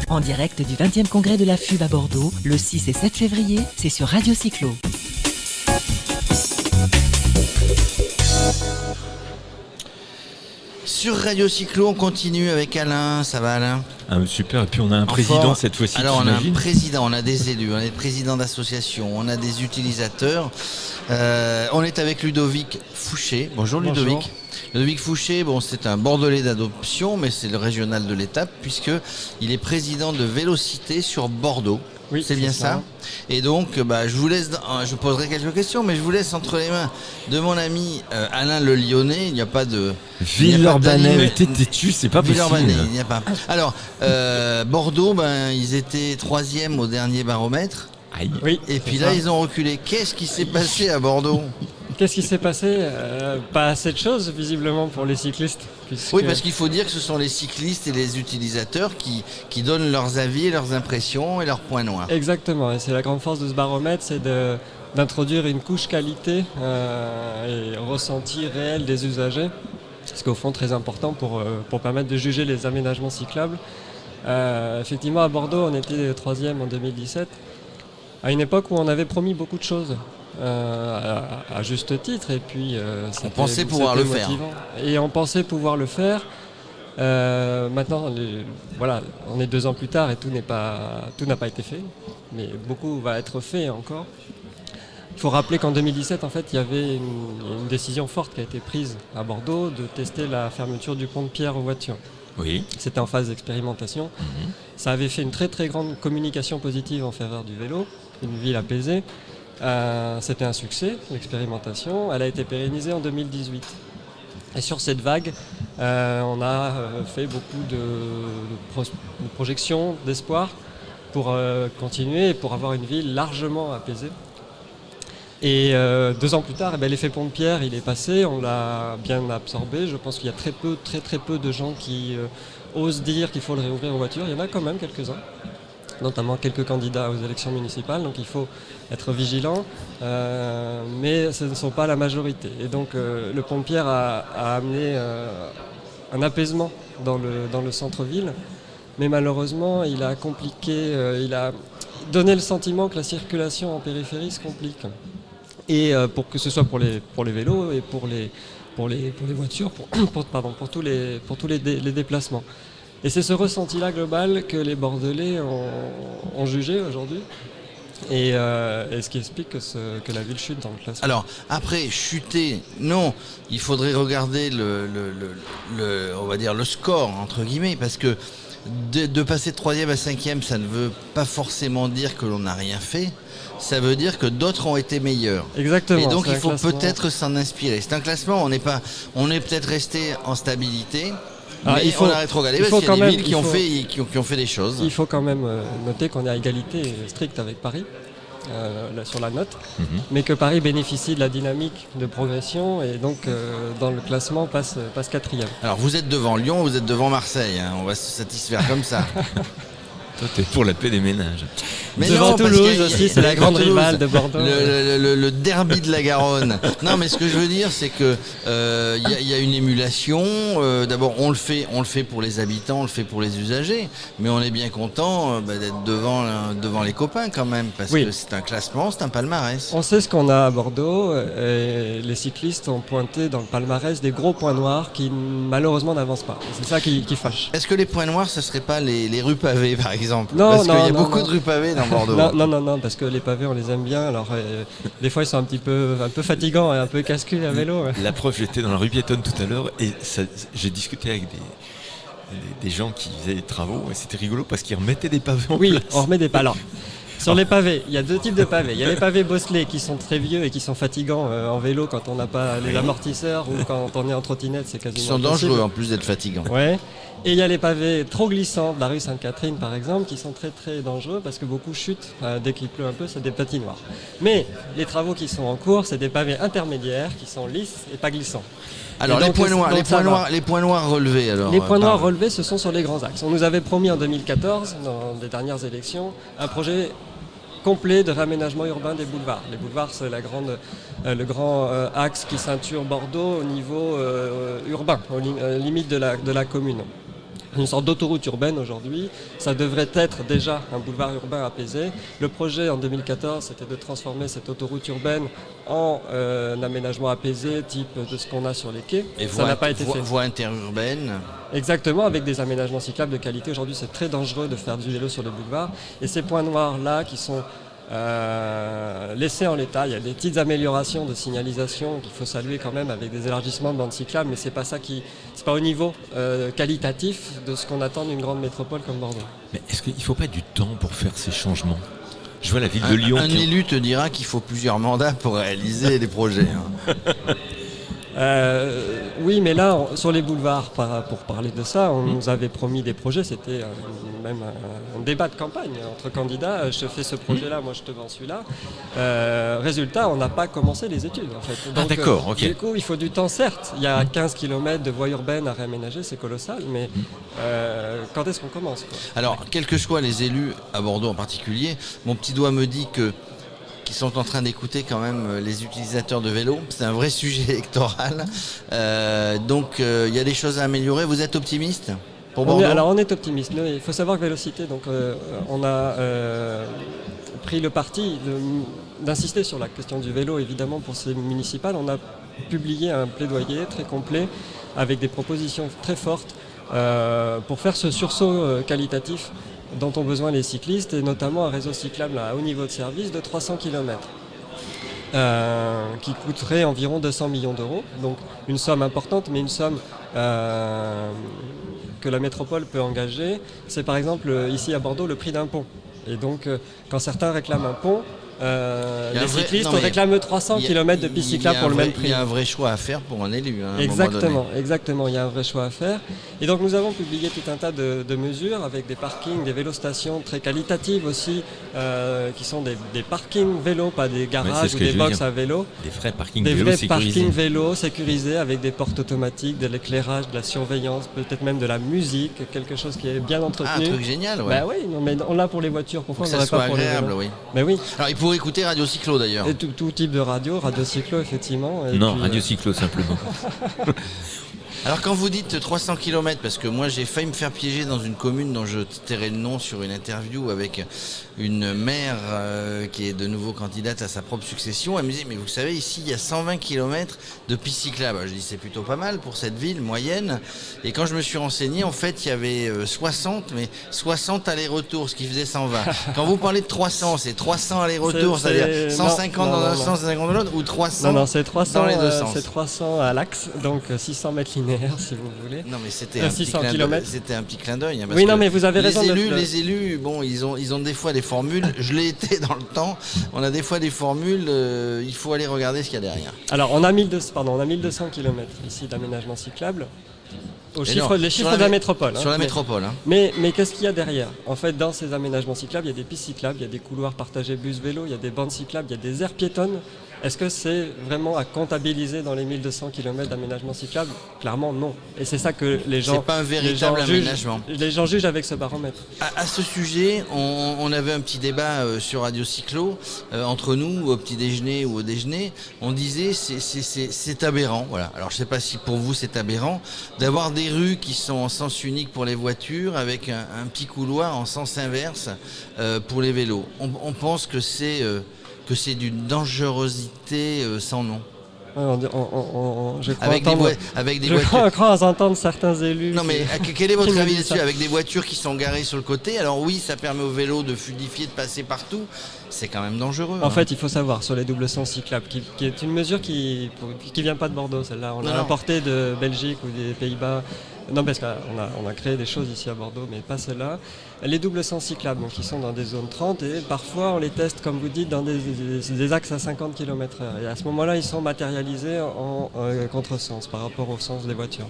En direct du 20e congrès de la FUB à Bordeaux, le 6 et 7 février, c'est sur Radio Cyclo. Sur Radio Cyclo, on continue avec Alain. Ça va, Alain ? Super, et puis on a un président cette fois-ci. Alors on a un président, on a des élus, on a des présidents d'associations, on a des utilisateurs. On est avec Ludovic Fouché. Bonjour Ludovic. Ludovic Fouché, c'est un Bordelais d'adoption, mais c'est le régional de l'Étape, puisqu'il est président de Vélocité sur Bordeaux. Oui, c'est bien ça. Et donc, je vous laisse, je poserai quelques questions, mais je vous laisse entre les mains de mon ami Alain Le Lyonnais. Il n'y a pas de... Villeurbanais, t'es têtu, c'est pas possible. Villeurbanais, il n'y a pas. Alors, Bordeaux, ils étaient 3e au dernier baromètre. Aïe. Oui, et puis là, ils ont reculé. Qu'est-ce qui s'est passé à Bordeaux ? Qu'est-ce qui s'est passé ? Pas assez de choses, visiblement, pour les cyclistes. Oui, parce qu'il faut dire que ce sont les cyclistes et les utilisateurs qui donnent leurs avis, leurs impressions et leurs points noirs. Exactement, et c'est la grande force de ce baromètre, c'est d'introduire une couche qualité et ressenti réel des usagers. Ce qui est au fond très important pour permettre de juger les aménagements cyclables. Effectivement, à Bordeaux, on était 3e en 2017, à une époque où on avait promis beaucoup de choses. À juste titre, et puis on pensait pouvoir le faire. Et on pensait pouvoir le faire. Maintenant, on est 2 ans plus tard et tout n'a pas été fait, mais beaucoup va être fait encore. Il faut rappeler qu'en 2017, en fait, il y avait une décision forte qui a été prise à Bordeaux de tester la fermeture du pont de Pierre aux voitures. Oui. C'était en phase d'expérimentation. Ça avait fait une très très grande communication positive en faveur du vélo, une ville apaisée. C'était un succès, l'expérimentation. Elle a été pérennisée en 2018. Et sur cette vague, on a fait beaucoup de projections, d'espoir pour continuer et pour avoir une ville largement apaisée. Et 2 ans plus tard, l'effet pont de Pierre, il est passé, on l'a bien absorbé. Je pense qu'il y a très peu de gens qui osent dire qu'il faut le réouvrir aux voitures. Il y en a quand même quelques-uns, notamment quelques candidats aux élections municipales, donc il faut être vigilant, mais ce ne sont pas la majorité. Et donc le pont de Pierre a amené un apaisement dans le centre-ville, mais malheureusement il a compliqué, il a donné le sentiment que la circulation en périphérie se complique. Et pour que ce soit pour les vélos et pour les voitures, pour tous les déplacements. Et c'est ce ressenti-là global que les Bordelais ont jugé aujourd'hui et ce qui explique que la ville chute dans le classement. Alors, après, chuter, non, il faudrait regarder on va dire le score, entre guillemets, parce que de passer de 3e à 5e, ça ne veut pas forcément dire que l'on n'a rien fait. Ça veut dire que d'autres ont été meilleurs. Exactement. Et donc il faut peut-être s'en inspirer. C'est un classement, on est peut-être resté en stabilité. Mais on a rétrogradé parce qu'il y a des villes qui ont fait des choses. Il faut quand même noter qu'on est à égalité stricte avec Paris sur la note, mais que Paris bénéficie de la dynamique de progression et donc dans le classement passe 4e. Alors vous êtes devant Lyon, vous êtes devant Marseille, on va se satisfaire comme ça. Toi, t'es pour la paix des ménages. Mais devant Toulouse aussi, c'est la grande rivale de Bordeaux. Le derby de la Garonne. Non, mais ce que je veux dire, c'est que y a une émulation. D'abord, on le fait pour les habitants, on le fait pour les usagers, mais on est bien content d'être devant les copains quand même, parce que c'est un classement, c'est un palmarès. On sait ce qu'on a à Bordeaux, et les cyclistes ont pointé dans le palmarès des gros points noirs qui malheureusement n'avancent pas. C'est ça qui fâche. Est-ce que les points noirs, ce serait pas les rues pavées, par exemple ? Non, parce qu'il y a beaucoup de rues pavées dans Bordeaux. Non, parce que les pavés, on les aime bien. Alors, des fois, ils sont un peu fatigants et un peu casse-couilles à vélo. La preuve, j'étais dans la rue piétonne tout à l'heure et j'ai discuté avec des gens qui faisaient des travaux et c'était rigolo parce qu'ils remettaient des pavés en place. Oui, on remet des pavés. Alors, sur les pavés, il y a 2 types de pavés. Il y a les pavés bosselés qui sont très vieux et qui sont fatigants en vélo quand on n'a pas les amortisseurs ou quand on est en trottinette, c'est quasiment impossible. Ils sont dangereux en plus d'être fatigants. Ouais. Et il y a les pavés trop glissants de la rue Sainte-Catherine par exemple qui sont très très dangereux parce que beaucoup chutent dès qu'il pleut un peu, c'est des patinoires. Mais les travaux qui sont en cours, c'est des pavés intermédiaires qui sont lisses et pas glissants. Alors donc, les points noirs relevés alors. Les points noirs relevés, ce sont sur les grands axes. On nous avait promis en 2014, dans les dernières élections, un projet complet de réaménagement urbain des boulevards. Les boulevards, c'est le grand axe qui ceinture Bordeaux au niveau urbain, aux limites de la commune. une sorte d'autoroute urbaine aujourd'hui. Ça devrait être déjà un boulevard urbain apaisé. Le projet en 2014, c'était de transformer cette autoroute urbaine en un aménagement apaisé, type de ce qu'on a sur les quais. Et ça n'a pas été fait. Voie interurbaine. Exactement, avec des aménagements cyclables de qualité. Aujourd'hui, c'est très dangereux de faire du vélo sur les boulevards. Et ces points noirs-là qui sont laissés en l'état, il y a des petites améliorations de signalisation qu'il faut saluer quand même avec des élargissements de bandes cyclables, mais c'est pas au niveau qualitatif de ce qu'on attend d'une grande métropole comme Bordeaux. Mais est-ce qu'il ne faut pas du temps pour faire ces changements? Je vois la ville de Lyon. Un élu te dira qu'il faut plusieurs mandats pour réaliser des projets. Oui, mais là, sur les boulevards, pour parler de ça, on nous avait promis des projets, c'était même un débat de campagne entre candidats. Je te fais ce projet-là, moi je te vends celui-là. Résultat, on n'a pas commencé les études en fait. Donc, d'accord, ok. Du coup, il faut du temps, certes. Il y a 15 km de voies urbaines à réaménager, c'est colossal, mais quand est-ce qu'on commence, quoi? Alors, quels que soient les élus, à Bordeaux en particulier, mon petit doigt me dit qu'ils sont en train d'écouter quand même les utilisateurs de vélo. C'est un vrai sujet électoral. Donc, il y a des choses à améliorer. Vous êtes optimiste pour Bordeaux? Alors, on est optimiste. Il faut savoir que Vélocité, donc, on a pris le parti d'insister sur la question du vélo, évidemment, pour ces municipales. On a publié un plaidoyer très complet avec des propositions très fortes pour faire ce sursaut qualitatif dont ont besoin les cyclistes, et notamment un réseau cyclable à haut niveau de service de 300 km qui coûterait environ 200 millions d'euros. Donc une somme importante, mais une somme que la métropole peut engager. C'est par exemple ici à Bordeaux le prix d'un pont. Et donc quand certains réclament un pont, les cyclistes réclament 300 km de piste cyclable pour le même prix. Il y a un vrai choix à faire pour un élu. Exactement, il y a un vrai choix à faire. Et donc nous avons publié tout un tas de mesures avec des parkings, des vélostations très qualitatives aussi, qui sont des parkings vélos, pas des garages ou des box à vélo. Des vrais parkings vélos sécurisés. Des vrais parkings vélos sécurisés avec des portes automatiques, de l'éclairage, de la surveillance, peut-être même de la musique, quelque chose qui est bien entretenu. Ah, un truc génial, ouais. Bah oui, non, mais on l'a pour les voitures, pourquoi on n'aurait pas pour les vélos? Oui. Mais oui. Alors, il faut écouter Radio Cyclo d'ailleurs. Et tout type de radio cyclo effectivement. Et non, puis, Radio Cyclo simplement. Alors quand vous dites 300 km, parce que moi j'ai failli me faire piéger dans une commune dont je tairai le nom sur une interview avec une maire qui est de nouveau candidate à sa propre succession. Elle me disait, mais vous savez, ici il y a 120 km de pistes cyclables. Je dis, c'est plutôt pas mal pour cette ville moyenne. Et quand je me suis renseigné, en fait il y avait 60, mais 60 allers-retours, ce qui faisait 120. Quand vous parlez de 300, c'est 300 allers-retours, c'est-à-dire 150 dans un sens, 150 dans l'autre, ou 300 Non, c'est 300 dans les deux sens. C'est 300 à l'axe, donc 600 mètres linéaires si vous voulez. Non mais c'était un petit clin d'œil. Hein, oui, non mais vous avez raison. Les élus, bon, ils ont des fois des formules. Je l'ai été dans le temps. On a des fois des formules. Il faut aller regarder ce qu'il y a derrière. Alors on a 1200 km ici d'aménagement cyclable. Les chiffres de la métropole. Sur la métropole. Mais qu'est-ce qu'il y a derrière? En fait, dans ces aménagements cyclables, il y a des pistes cyclables, il y a des couloirs partagés bus-vélo, il y a des bandes cyclables, il y a des aires piétonnes. Est-ce que c'est vraiment à comptabiliser dans les 1200 km d'aménagement cyclable? Clairement, non. Et c'est ça que les gens... C'est pas un véritable aménagement. Les gens jugent avec ce baromètre. À ce sujet, on avait un petit débat sur Radio Cyclo, entre nous, au petit déjeuner ou au déjeuner. On disait, c'est aberrant. Voilà. Alors, je sais pas si pour vous, c'est aberrant d'avoir des rues qui sont en sens unique pour les voitures, avec un petit couloir en sens inverse pour les vélos. On pense que c'est d'une dangerosité sans nom. Je crois entendre certains élus. Non mais quel est votre avis là-dessus? Avec des voitures qui sont garées sur le côté, alors oui, ça permet aux vélos de fluidifier, de passer partout. C'est quand même dangereux. En fait, il faut savoir sur les doubles sens cyclables, qui est une mesure qui vient pas de Bordeaux, celle-là. On l'a importée de Belgique ou des Pays-Bas. Non, parce qu'on a créé des choses ici à Bordeaux, mais pas celle-là. Les doubles sens cyclables, donc, qui sont dans des zones 30, et parfois on les teste, comme vous dites, dans des axes à 50 km/h. Et à ce moment-là, ils sont matérialisés en contresens par rapport au sens des voitures.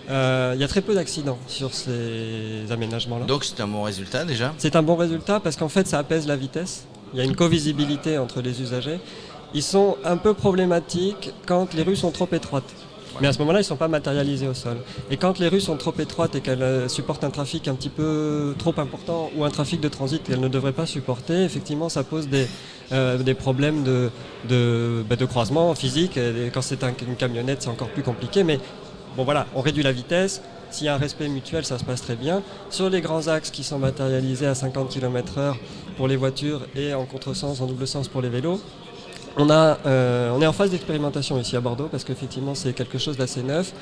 Il y a très peu d'accidents sur ces aménagements-là. Donc c'est un bon résultat déjà? C'est un bon résultat parce qu'en fait, ça apaise la vitesse. Il y a une co-visibilité entre les usagers. Ils sont un peu problématiques quand les rues sont trop étroites. Mais à ce moment-là, ils ne sont pas matérialisés au sol. Et quand les rues sont trop étroites et qu'elles supportent un trafic un petit peu trop important ou un trafic de transit qu'elles ne devraient pas supporter, effectivement, ça pose des problèmes de croisement physique. Et quand c'est une camionnette, c'est encore plus compliqué. Mais Bon voilà, on réduit la vitesse. S'il y a un respect mutuel, ça se passe très bien. Sur les grands axes qui sont matérialisés à 50 km/h pour les voitures et en contresens, en double sens pour les vélos, on est en phase d'expérimentation ici à Bordeaux parce qu'effectivement c'est quelque chose d'assez neuf.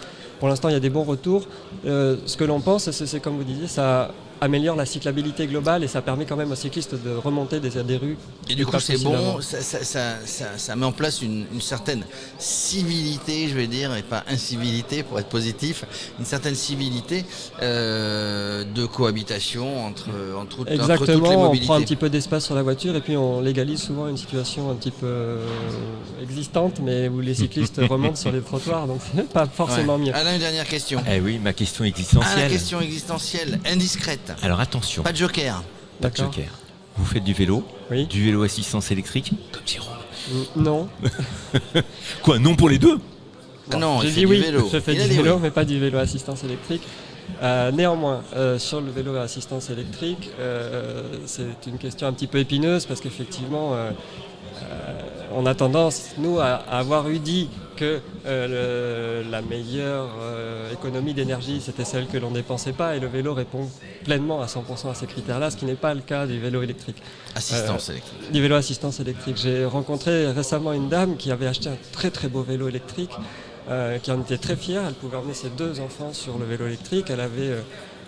Pour l'instant il y a des bons retours. Ce que l'on pense, c'est comme vous disiez, ça améliore la cyclabilité globale et ça permet quand même aux cyclistes de remonter des rues. Et du coup c'est bon, ça met en place une certaine civilité, je vais dire, et pas incivilité pour être positif, une certaine civilité de cohabitation entre toutes les Exactement, mobilités. on prend un petit peu d'espace sur la voiture et puis on légalise souvent une situation un petit peu existante, mais où les cyclistes remontent sur les trottoirs, donc c'est pas forcément mieux. Alain, une dernière question. Eh oui, ma question existentielle. La question existentielle, indiscrète. Alors attention, Pas de joker. pas de joker. Vous faites du vélo, Oui. du vélo assistance électrique, comme Jérôme. Non. Quoi, non pour les deux? Ah non, J'ai il dit fait oui, du vélo. je fais Il a du dit vélo, oui. mais pas du vélo à assistance électrique. Néanmoins, sur le vélo à assistance électrique, c'est une question un petit peu épineuse parce qu'effectivement, on a tendance, nous, à avoir eu dit que la meilleure économie d'énergie, c'était celle que l'on ne dépensait pas, et le vélo répond pleinement à 100% à ces critères-là, ce qui n'est pas le cas du vélo électrique. Assistance électrique. Du vélo assistance électrique. J'ai rencontré récemment une dame qui avait acheté un très très beau vélo électrique, qui en était très fière. Elle pouvait emmener ses 2 enfants sur le vélo électrique.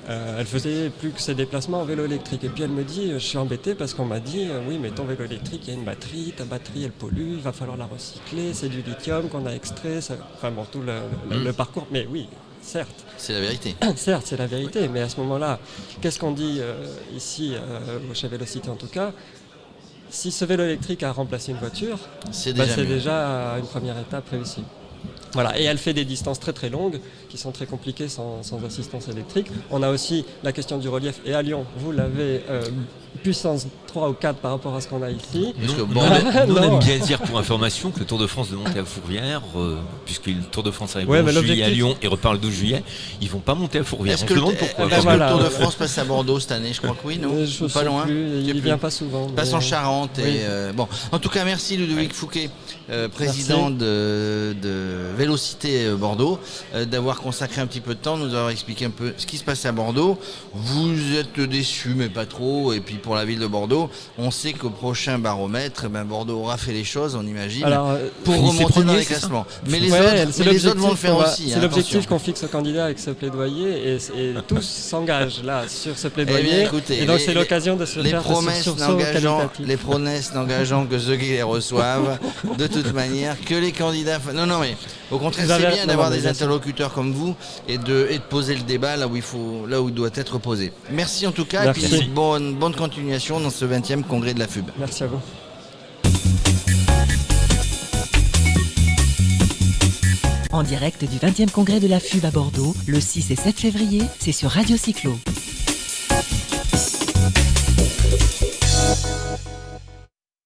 Elle faisait plus que ses déplacements en vélo électrique. Et puis elle me dit, je suis embêtée parce qu'on m'a dit, oui mais ton vélo électrique, il y a une batterie, ta batterie elle pollue, il va falloir la recycler, c'est du lithium qu'on a extrait, enfin bon, tout le parcours. Mais oui, certes. C'est la vérité. Certes, c'est la vérité, mais à ce moment-là, qu'est-ce qu'on dit ici, chez Vélocité en tout cas? Si ce vélo électrique a remplacé une voiture, C'est déjà c'est mieux. déjà une première étape réussie. Voilà, et elle fait des distances très très longues qui sont très compliquées sans assistance électrique. On a aussi la question du relief, et à Lyon, vous l'avez puissance 3 ou 4 par rapport à ce qu'on a ici. Parce que Nous, bon, on Non. aime bien dire pour information que le Tour de France de monter à Fourvière, puisque le Tour de France arrive Ouais, le mais 11 juillet à l'objectif- Lyon et repart le 12 juillet, ils vont pas monter à Fourvière. est-ce On que, se demande pourquoi. est-ce que voilà. le Tour de France passe à Bordeaux cette année? Je crois que oui, non? Je Ou sais pas loin. plus, Je sais il plus. vient pas souvent. Passe mais- en Charente. Oui. Et, bon. En tout cas, merci Ludovic Fouquet, président de Vélocité Bordeaux, d'avoir consacré un petit peu de temps, nous avoir expliqué un peu ce qui se passait à Bordeaux. Vous êtes déçus, mais pas trop. Et puis pour la ville de Bordeaux, on sait qu'au prochain baromètre, Bordeaux aura fait les choses, on imagine, Alors, pour finissez remonter dans premier, les c'est ça classements. Mais les ouais, autres, c'est mais les autres vont le l'objectif faire qu'on va- aussi. C'est hein, l'objectif attention. qu'on fixe au candidat avec ce plaidoyer et tous s'engagent là sur ce plaidoyer. Eh bien, écoutez, et donc les- c'est l'occasion de se Les faire promesses ce sursaut n'engageant qualitatif. que ceux qui les reçoivent, de toute manière, que les candidats. Non, mais au contraire, Vous c'est avez- bien non, d'avoir mais des bien sûr. interlocuteurs comme vous et de poser le débat là où il doit être posé. Merci en tout cas, Merci. et puis bonne continuation dans ce 20e congrès de la FUB. Merci à vous. En direct du 20e congrès de la FUB à Bordeaux, le 6 et 7 février, c'est sur Radio Cyclo.